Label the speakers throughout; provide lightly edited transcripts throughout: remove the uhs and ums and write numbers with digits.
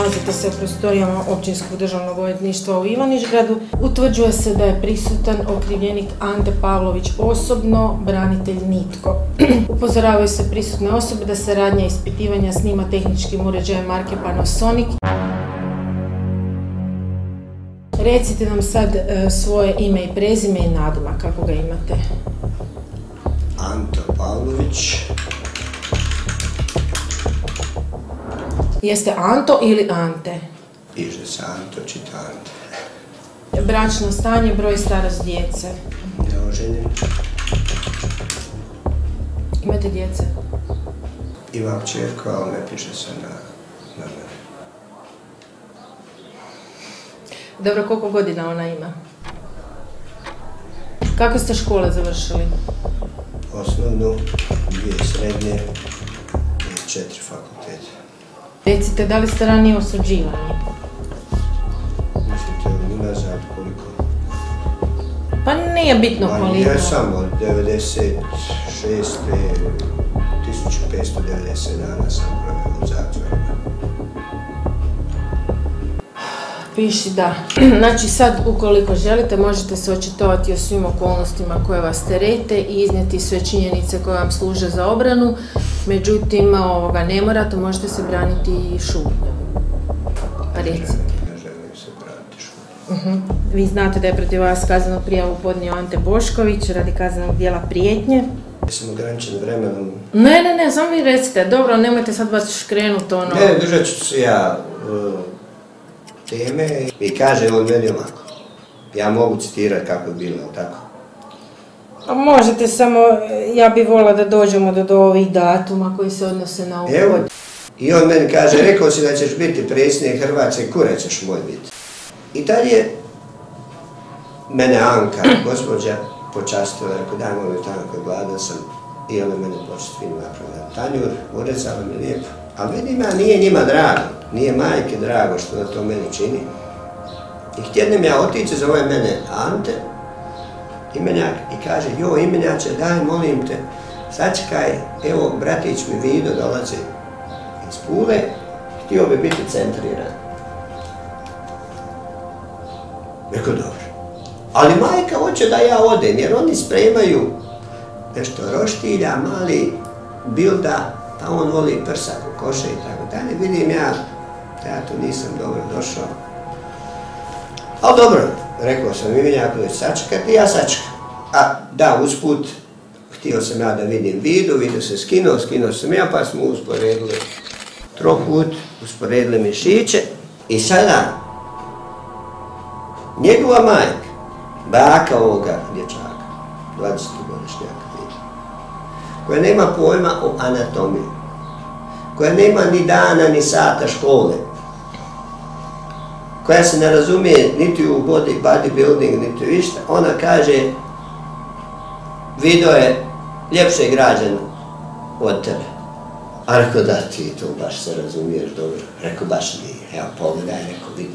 Speaker 1: Nalazite se u prostorijama Općinskog državnog odvjetništva u Ivanić-Gradu. Utvrđuje se da je prisutan okrivljenik Ante Pavlović osobno, branitelj nitko. Upozoravaju se prisutne osobe da se radnja ispitivanja snima tehničkim uređajem marke Panasonic. Recite nam sad svoje ime i prezime i nadimak, kako ga imate.
Speaker 2: Anto Pavlović.
Speaker 1: Jeste Anto ili Ante?
Speaker 2: Piše se Anto, čita Ante.
Speaker 1: Bračno stanje, broj, starost djece.
Speaker 2: Neoženjen.
Speaker 1: Imate djece?
Speaker 2: Imam čerku, ali ne piše se na mene.
Speaker 1: Dobro, koliko godina ona ima? Kako ste škole završili?
Speaker 2: Osnovnu, 2 srednje i 4 fakultete.
Speaker 1: Recite, da li ste ranije osuđivani?
Speaker 2: Mislite unazad koliko?
Speaker 1: Pa nije bitno koliko.
Speaker 2: Ja sam od 96. 1590 dana sam proveo u zatvorima.
Speaker 1: Piši da. Znači sad, ukoliko želite, možete se očitovati o svim okolnostima koje vas terete i iznijeti sve činjenice koje vam služe za obranu. Međutim, ne morate, možete se braniti i šutnjom. Recite.
Speaker 2: Ne želim se braniti šutnjom.
Speaker 1: Vi znate da je protiv vas kaznenu prijavu podnio Ante Bošković radi kaznenog djela prijetnje.
Speaker 2: Jesam ograničen vremenom.
Speaker 1: Ne, samo vi recite. Dobro, nemojte sad vas škrenuti ono...
Speaker 2: Ne, držat ću se ja teme i kaže on meni ovako. Ja mogu citirati kako je bilo, tako?
Speaker 1: A možete, samo ja bih volila da dođemo do ovih datuma koji se odnose na ovu godinu.
Speaker 2: I on meni kaže, rekao si da ćeš biti predsjednik Hrvatske, kure ćeš moj biti. I tad je mene Anka, gospođa, počastila, rekao daj molim Tanko, gladan sam. I ona mene počet fino napravila tanjur, urezala me lijepo. Ali vidim ja, nije njima drago, nije majke drago što da to meni čini. I htjednem ja otići, zove mene Ante, imenjak, i kaže, joj imenjače, daj molim te, sačekaj, evo bratić mi Vido dolazi iz Pule, htio bi biti centriran. Rekao, dobro. Ali majka hoće da ja odem, jer oni spremaju nešto roštilja, mali bilda, pa on voli prsa, kokoše i tako dalje. Vidim ja tu nisam dobro došao. Ali dobro, rekao sam imenjaku da ću sačekati i ja sačekam. A da, usput, htio sam ja da vidim Vidu se skinuo sam ja, pa smo usporedili trokut, usporedili mišiće. I sada, njegova majka, baka ovoga dječaka, 20-godišnjaka, koja nema pojma o anatomiji, koja nema ni dana ni sata škole, koja se ne razumije niti u bodybuilding, niti u išta, ona kaže, Vido je ljepše građen od tebe. A rekao, da, ti to baš se razumiješ dobro. Rekao, baš nije. Evo, pogledaj, rekao, vidi,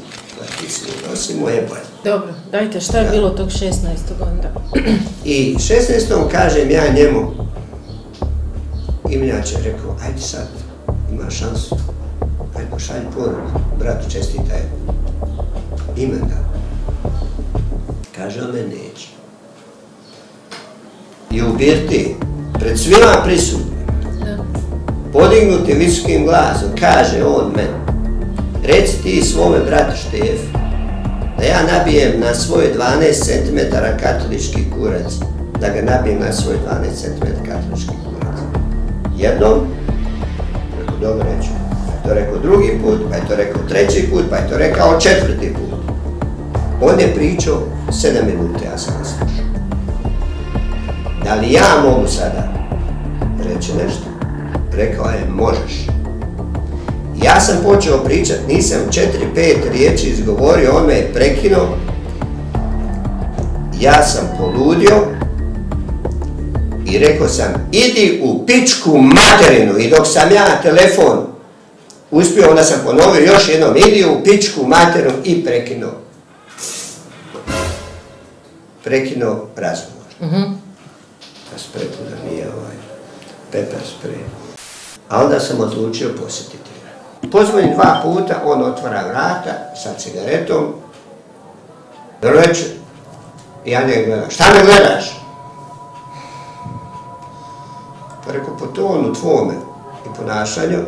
Speaker 2: ti si nosi moje boje.
Speaker 1: Dobro, dajte, šta je bilo tog 16. onda?
Speaker 2: I 16. kažem ja njemu, imenjače, rekao, ajde sad, ima šansu, ajde pošalji poruku, bratu, čestitaj imendan. Kaže, on me neće. I u birti, pred svima prisutnim, podignuti visokim glasom, kaže on meni, reci ti svome bratu Štefu, da ja nabijem na svoj 12 cm katolički kurac, da ga nabijem na svoj 12 cm katolički kurac. Jednom, rekao, dobro reću, pa je to rekao drugi put, pa je to rekao treći put, pa je to rekao 4. put. On je pričao 7 minuta, ja sam slušao. Da li ja mogu sada reći nešto? Rekao je, možeš. Ja sam počeo pričat, nisam 4-5 riječi izgovorio, on me je prekinuo. Ja sam poludio i rekao sam, idi u pičku materinu. I dok sam ja telefon uspio, onda sam ponovio još jednom, idi u pičku materinu i prekinuo razgovor. Sprej da nije pepper sprej. A onda sam odlučio posjetiti ga. pozvonim 2 puta, on otvara vrata sa cigaretom, reče, ja njega gledam, šta me gledaš? Pa rekao, po tonu tvome i ponašanju,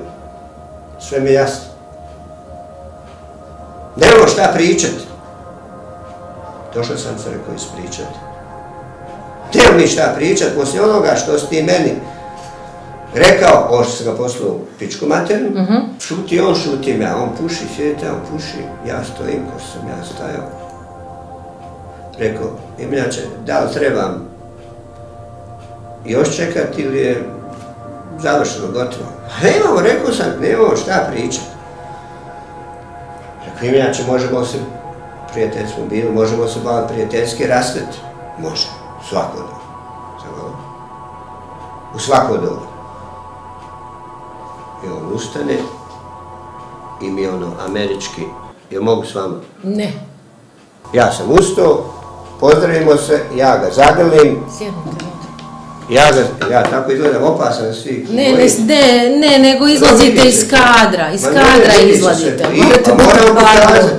Speaker 2: sve mi je jasno. Nemamo šta pričati. Došao sam se, rekao, ispričati. Nemamo mi šta pričati, poslije onoga što si ti meni rekao, ovo što se ga poslao u pičku materinu, šutim ja, on puši, sjedi tamo, puši, ja stojim ko sam ja stajao. Rekao, Emiljače, da li trebam još čekati ili je završeno, gotovo? Nemamo, rekao sam, nemamo šta pričati. Rekao, Emiljače, možemo se, prijatelji smo bili, možemo se baviti prijateljski rasteti? Može, svako dobro. U svako dobro. I on ustane i mi ono američki, jel mogu s vama?
Speaker 1: Ne.
Speaker 2: Ja sam ustao, pozdravimo se, ja ga zagrlim. Ja tako izgledam opasan svi.
Speaker 1: Ne, nego izlazite iz kadra, izlazite.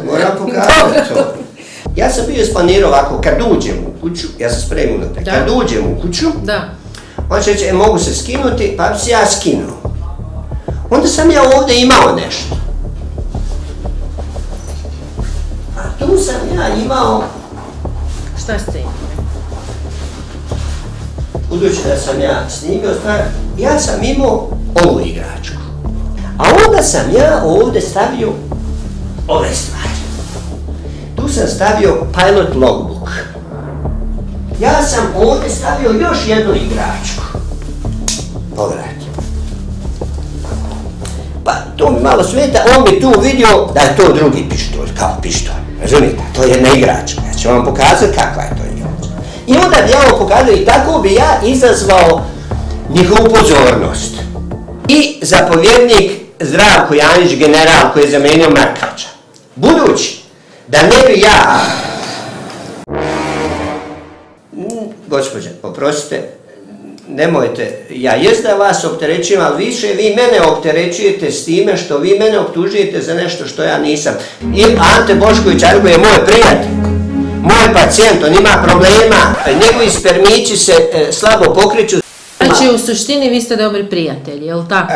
Speaker 2: Moram pokazati to. Ja sam bio isplanirao ovako, kad uđem u kuću, ja sam spremio naprijed, kad uđem u kuću, on će reći, mogu se skinuti, pa bi se ja skinuo. Onda sam ja ovdje imao nešto. A tu sam ja imao...
Speaker 1: Šta ste imali?
Speaker 2: Budući da sam ja snimio stvar, ja sam imao ovu igračku. A onda sam ja ovdje stavio ove stvari. Tu sam stavio Pilot Logbook. Ja sam ovdje stavio još jednu igračku. Pogledajte. Pa to mi malo smeta, on bi tu vidio da je to drugi pištolj, kao pištolj. Razumijete? To je jedna igračka. Ja ću vam pokazati kakva je to igračka. I onda bi ja ovo pokazao i tako bi ja izazvao njihovu pozornost. I zapovjednik Zdravko Janić, general koji je zamenio Markača. Budući da ne bi ja... Gospođe, oprostite, nemojte, ja jest da vas opterećujem, ali više vi mene opterećujete s time što vi mene optužujete za nešto što ja nisam. I Ante Bošković Argo je moj prijatelj, moj pacijent, on ima problema, njegovi spermići se slabo pokreću.
Speaker 1: Znači u suštini vi ste dobri prijatelji, je li tako?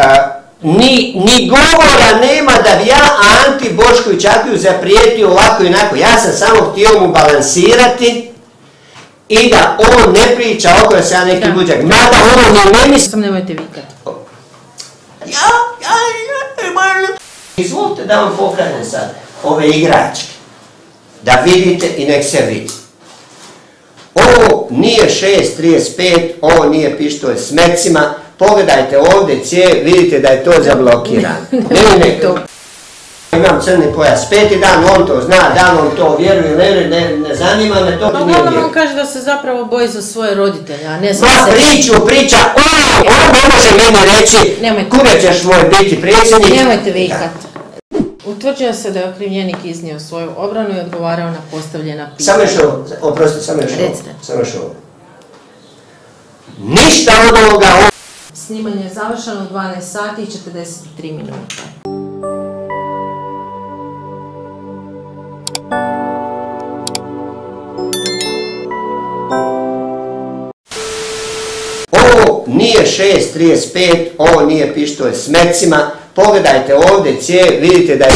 Speaker 2: Ni govora nema da bi ja Anti Bošković Argo zaprijetio ovako i onako. Ja sam samo htio mu balansirati i da on ne priča oko da se ja neki buđak. Mada ono ne misli...
Speaker 1: Sam nemojte vikati.
Speaker 2: Izvolite da vam pokažem sad ove igračke. Da vidite i nek se vidi. Ovo nije 6.35, ovo nije pištolj s mecima. Pogledajte ovdje cijev, vidite da je to zablokirano. Ne. Imam crni pojas, 5. dan, on to zna, da on to vjeruje, ne zanima me to.
Speaker 1: Pa uglavnom on kaže da se zapravo boji za svoje roditelje, a ne za
Speaker 2: sebe. Priča, on ne može meni reći kuda ćeš moj biti predsjednik.
Speaker 1: Nemojte vikati. Utvrđuje se da je okrivljenik iznio svoju obranu i odgovarao na postavljena pitanja.
Speaker 2: Samo još ovo, oprosti, samo još ovo. Ništa od ovoga...
Speaker 1: Snimanje je završeno u 12 sati i 43 minuta.
Speaker 2: Ovo nije 6.35, ovo nije pištolj s mecima. Pogledajte ovdje cijev, vidite da je